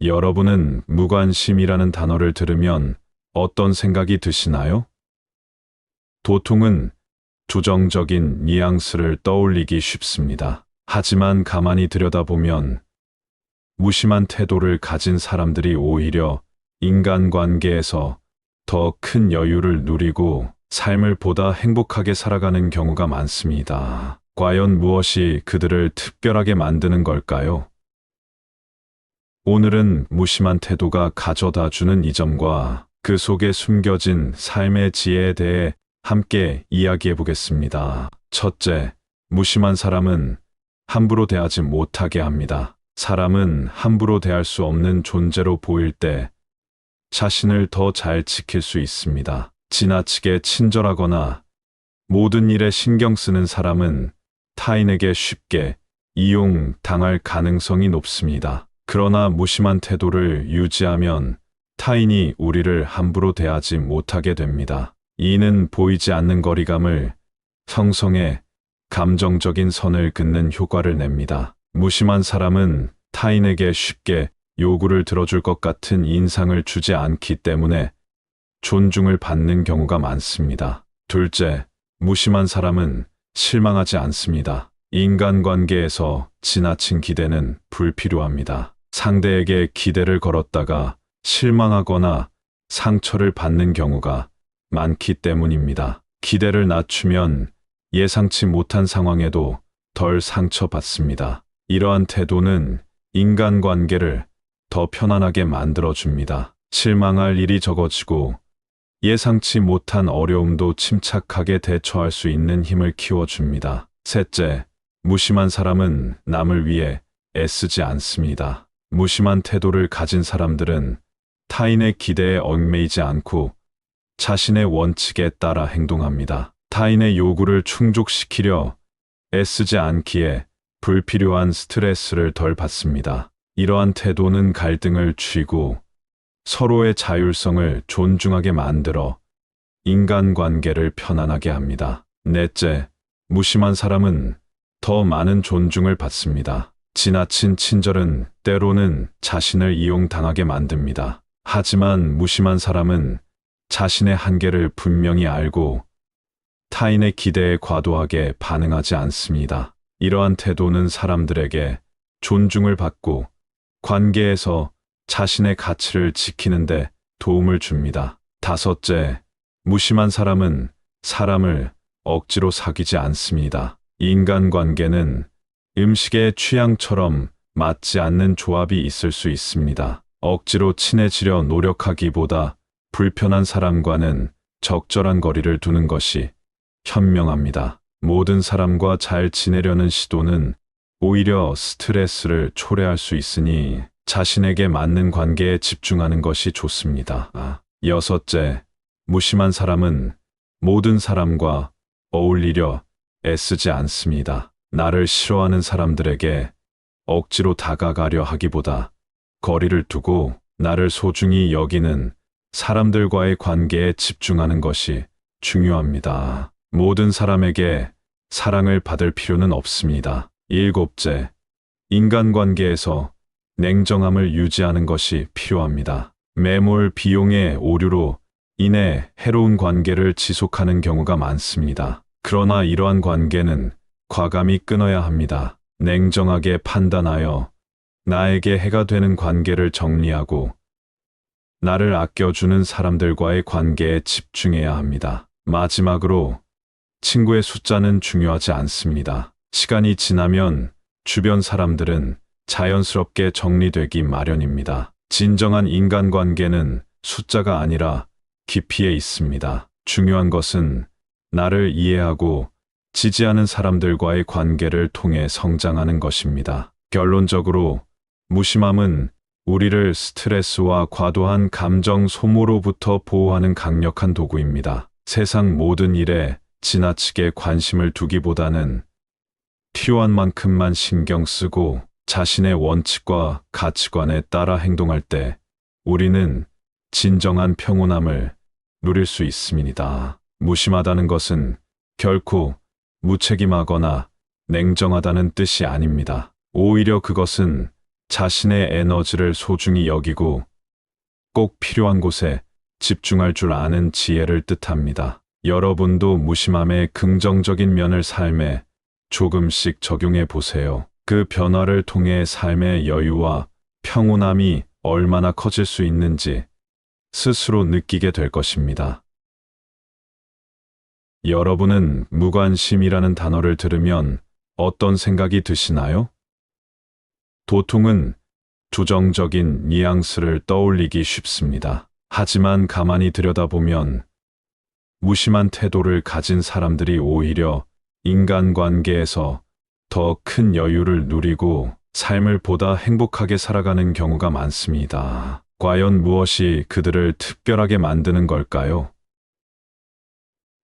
여러분은 무관심이라는 단어를 들으면 어떤 생각이 드시나요? 도통은 조정적인 뉘앙스를 떠올리기 쉽습니다. 하지만 가만히 들여다보면 무심한 태도를 가진 사람들이 오히려 인간관계에서 더 큰 여유를 누리고 삶을 보다 행복하게 살아가는 경우가 많습니다. 과연 무엇이 그들을 특별하게 만드는 걸까요? 오늘은 무심한 태도가 가져다 주는 이점과 그 속에 숨겨진 삶의 지혜에 대해 함께 이야기해 보겠습니다. 첫째, 무심한 사람은 함부로 대하지 못하게 합니다. 사람은 함부로 대할 수 없는 존재로 보일 때 자신을 더 잘 지킬 수 있습니다. 지나치게 친절하거나 모든 일에 신경 쓰는 사람은 타인에게 쉽게 이용당할 가능성이 높습니다. 그러나 무심한 태도를 유지하면 타인이 우리를 함부로 대하지 못하게 됩니다. 이는 보이지 않는 거리감을 형성해 감정적인 선을 긋는 효과를 냅니다. 무심한 사람은 타인에게 쉽게 요구를 들어줄 것 같은 인상을 주지 않기 때문에 존중을 받는 경우가 많습니다. 둘째, 무심한 사람은 실망하지 않습니다. 인간관계에서 지나친 기대는 불필요합니다. 상대에게 기대를 걸었다가 실망하거나 상처를 받는 경우가 많기 때문입니다. 기대를 낮추면 예상치 못한 상황에도 덜 상처받습니다. 이러한 태도는 인간관계를 더 편안하게 만들어줍니다. 실망할 일이 적어지고 예상치 못한 어려움도 침착하게 대처할 수 있는 힘을 키워줍니다. 셋째, 무심한 사람은 남을 위해 애쓰지 않습니다. 무심한 태도를 가진 사람들은 타인의 기대에 얽매이지 않고 자신의 원칙에 따라 행동합니다. 타인의 요구를 충족시키려 애쓰지 않기에 불필요한 스트레스를 덜 받습니다. 이러한 태도는 갈등을 줄이고 서로의 자율성을 존중하게 만들어 인간관계를 편안하게 합니다. 넷째, 무심한 사람은 더 많은 존중을 받습니다. 지나친 친절은 때로는 자신을 이용당하게 만듭니다. 하지만 무심한 사람은 자신의 한계를 분명히 알고 타인의 기대에 과도하게 반응하지 않습니다. 이러한 태도는 사람들에게 존중을 받고 관계에서 자신의 가치를 지키는 데 도움을 줍니다. 다섯째, 무심한 사람은 사람을 억지로 사귀지 않습니다. 인간관계는 음식의 취향처럼 맞지 않는 조합이 있을 수 있습니다. 억지로 친해지려 노력하기보다 불편한 사람과는 적절한 거리를 두는 것이 현명합니다. 모든 사람과 잘 지내려는 시도는 오히려 스트레스를 초래할 수 있으니 자신에게 맞는 관계에 집중하는 것이 좋습니다. 여섯째, 무심한 사람은 모든 사람과 어울리려 애쓰지 않습니다. 나를 싫어하는 사람들에게 억지로 다가가려 하기보다 거리를 두고 나를 소중히 여기는 사람들과의 관계에 집중하는 것이 중요합니다. 모든 사람에게 사랑을 받을 필요는 없습니다. 일곱째, 인간관계에서 냉정함을 유지하는 것이 필요합니다. 매몰 비용의 오류로 인해 해로운 관계를 지속하는 경우가 많습니다. 그러나 이러한 관계는 과감히 끊어야 합니다. 냉정하게 판단하여 나에게 해가 되는 관계를 정리하고 나를 아껴주는 사람들과의 관계에 집중해야 합니다. 마지막으로 친구의 숫자는 중요하지 않습니다. 시간이 지나면 주변 사람들은 자연스럽게 정리되기 마련입니다. 진정한 인간관계는 숫자가 아니라 깊이에 있습니다. 중요한 것은 나를 이해하고 지지하는 사람들과의 관계를 통해 성장하는 것입니다. 결론적으로 무심함은 우리를 스트레스와 과도한 감정 소모로부터 보호하는 강력한 도구입니다. 세상 모든 일에 지나치게 관심을 두기보다는 필요한 만큼만 신경 쓰고 자신의 원칙과 가치관에 따라 행동할 때 우리는 진정한 평온함을 누릴 수 있습니다. 무심하다는 것은 결코 무책임하거나 냉정하다는 뜻이 아닙니다. 오히려 그것은 자신의 에너지를 소중히 여기고 꼭 필요한 곳에 집중할 줄 아는 지혜를 뜻합니다. 여러분도 무심함의 긍정적인 면을 삶에 조금씩 적용해 보세요. 그 변화를 통해 삶의 여유와 평온함이 얼마나 커질 수 있는지 스스로 느끼게 될 것입니다. 여러분은 무관심이라는 단어를 들으면 어떤 생각이 드시나요? 보통은 부정적인 뉘앙스를 떠올리기 쉽습니다. 하지만 가만히 들여다보면 무심한 태도를 가진 사람들이 오히려 인간관계에서 더 큰 여유를 누리고 삶을 보다 행복하게 살아가는 경우가 많습니다. 과연 무엇이 그들을 특별하게 만드는 걸까요?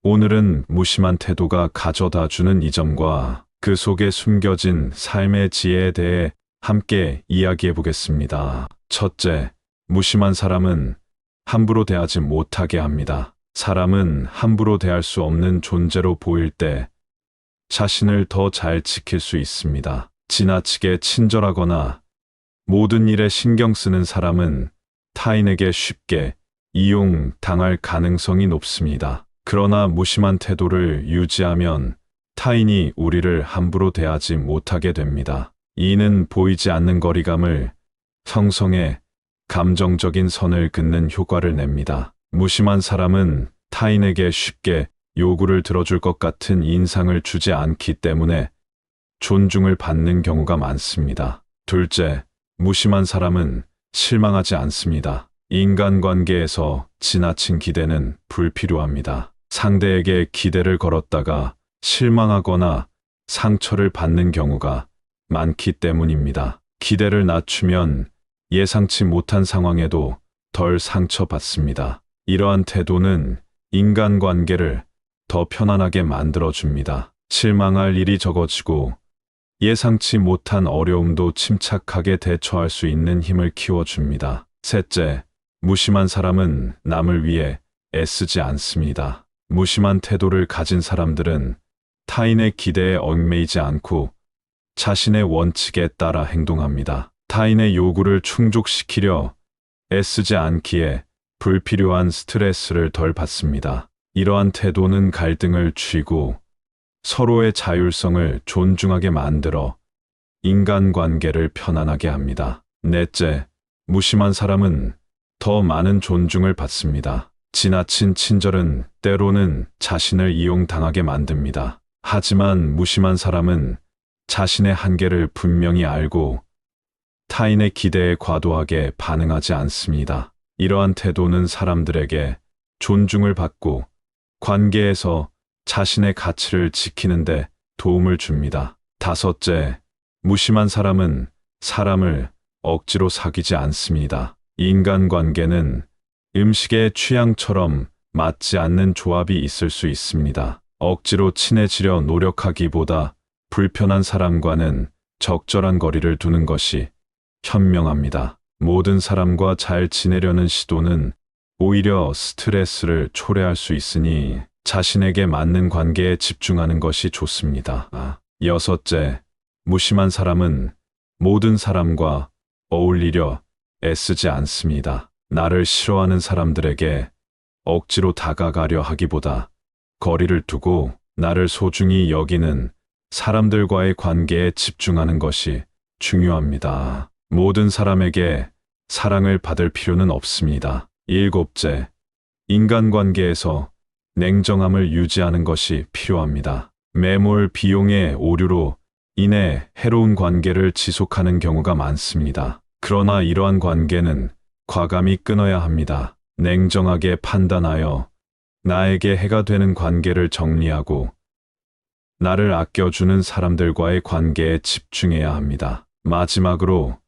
오늘은 무심한 태도가 가져다 주는 이 점과 그 속에 숨겨진 삶의 지혜에 대해 함께 이야기해 보겠습니다. 첫째, 무심한 사람은 함부로 대하지 못하게 합니다. 사람은 함부로 대할 수 없는 존재로 보일 때 자신을 더 잘 지킬 수 있습니다. 지나치게 친절하거나 모든 일에 신경 쓰는 사람은 타인에게 쉽게 이용당할 가능성이 높습니다. 그러나 무심한 태도를 유지하면 타인이 우리를 함부로 대하지 못하게 됩니다. 이는 보이지 않는 거리감을 형성해 감정적인 선을 긋는 효과를 냅니다. 무심한 사람은 타인에게 쉽게 요구를 들어줄 것 같은 인상을 주지 않기 때문에 존중을 받는 경우가 많습니다. 둘째, 무심한 사람은 실망하지 않습니다. 인간관계에서 지나친 기대는 불필요합니다. 상대에게 기대를 걸었다가 실망하거나 상처를 받는 경우가 많기 때문입니다. 기대를 낮추면 예상치 못한 상황에도 덜 상처받습니다. 이러한 태도는 인간관계를 더 편안하게 만들어줍니다. 실망할 일이 적어지고 예상치 못한 어려움도 침착하게 대처할 수 있는 힘을 키워줍니다. 셋째, 무심한 사람은 남을 위해 애쓰지 않습니다. 무심한 태도를 가진 사람들은 타인의 기대에 얽매이지 않고 자신의 원칙에 따라 행동합니다. 타인의 요구를 충족시키려 애쓰지 않기에 불필요한 스트레스를 덜 받습니다. 이러한 태도는 갈등을 줄이고 서로의 자율성을 존중하게 만들어 인간관계를 편안하게 합니다. 넷째, 무심한 사람은 더 많은 존중을 받습니다. 지나친 친절은 때로는 자신을 이용당하게 만듭니다. 하지만 무심한 사람은 자신의 한계를 분명히 알고 타인의 기대에 과도하게 반응하지 않습니다. 이러한 태도는 사람들에게 존중을 받고 관계에서 자신의 가치를 지키는데 도움을 줍니다. 다섯째, 무심한 사람은 사람을 억지로 사귀지 않습니다. 인간관계는 음식의 취향처럼 맞지 않는 조합이 있을 수 있습니다. 억지로 친해지려 노력하기보다 불편한 사람과는 적절한 거리를 두는 것이 현명합니다. 모든 사람과 잘 지내려는 시도는 오히려 스트레스를 초래할 수 있으니 자신에게 맞는 관계에 집중하는 것이 좋습니다. 여섯째, 무심한 사람은 모든 사람과 어울리려 애쓰지 않습니다. 나를 싫어하는 사람들에게 억지로 다가가려 하기보다 거리를 두고 나를 소중히 여기는 사람들과의 관계에 집중하는 것이 중요합니다. 모든 사람에게 사랑을 받을 필요는 없습니다. 일곱째, 인간관계에서 냉정함을 유지하는 것이 필요합니다. 매몰 비용의 오류로 인해 해로운 관계를 지속하는 경우가 많습니다. 그러나 이러한 관계는 과감히 끊어야 합니다. 냉정하게 판단하여 나에게 해가 되는 관계를 정리하고 나를 아껴주는 사람들과의 관계에 집중해야 합니다. 마지막으로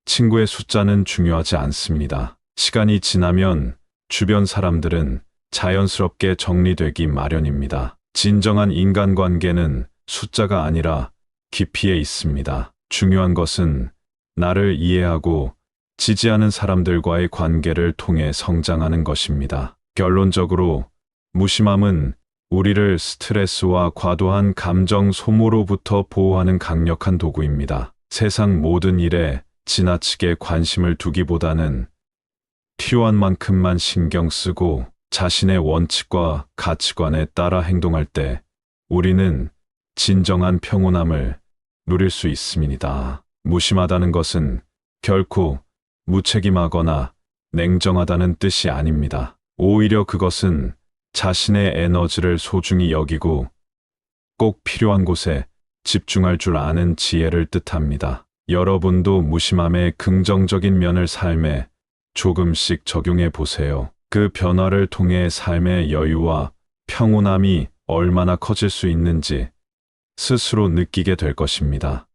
친구의 숫자는 중요하지 않습니다. 시간이 지나면 주변 사람들은 자연스럽게 정리되기 마련입니다. 진정한 인간관계는 숫자가 아니라 깊이에 있습니다. 중요한 것은 나를 이해하고 지지하는 사람들과의 관계를 통해 성장하는 것입니다. 결론적으로 무심함은 우리를 스트레스와 과도한 감정 소모로부터 보호하는 강력한 도구입니다. 세상 모든 일에 지나치게 관심을 두기보다는 필요한 만큼만 신경 쓰고 자신의 원칙과 가치관에 따라 행동할 때 우리는 진정한 평온함을 누릴 수 있습니다. 무심하다는 것은 결코 무책임하거나 냉정하다는 뜻이 아닙니다. 오히려 그것은 자신의 에너지를 소중히 여기고 꼭 필요한 곳에 집중할 줄 아는 지혜를 뜻합니다. 여러분도 무심함의 긍정적인 면을 삶에 조금씩 적용해 보세요. 그 변화를 통해 삶의 여유와 평온함이 얼마나 커질 수 있는지 스스로 느끼게 될 것입니다.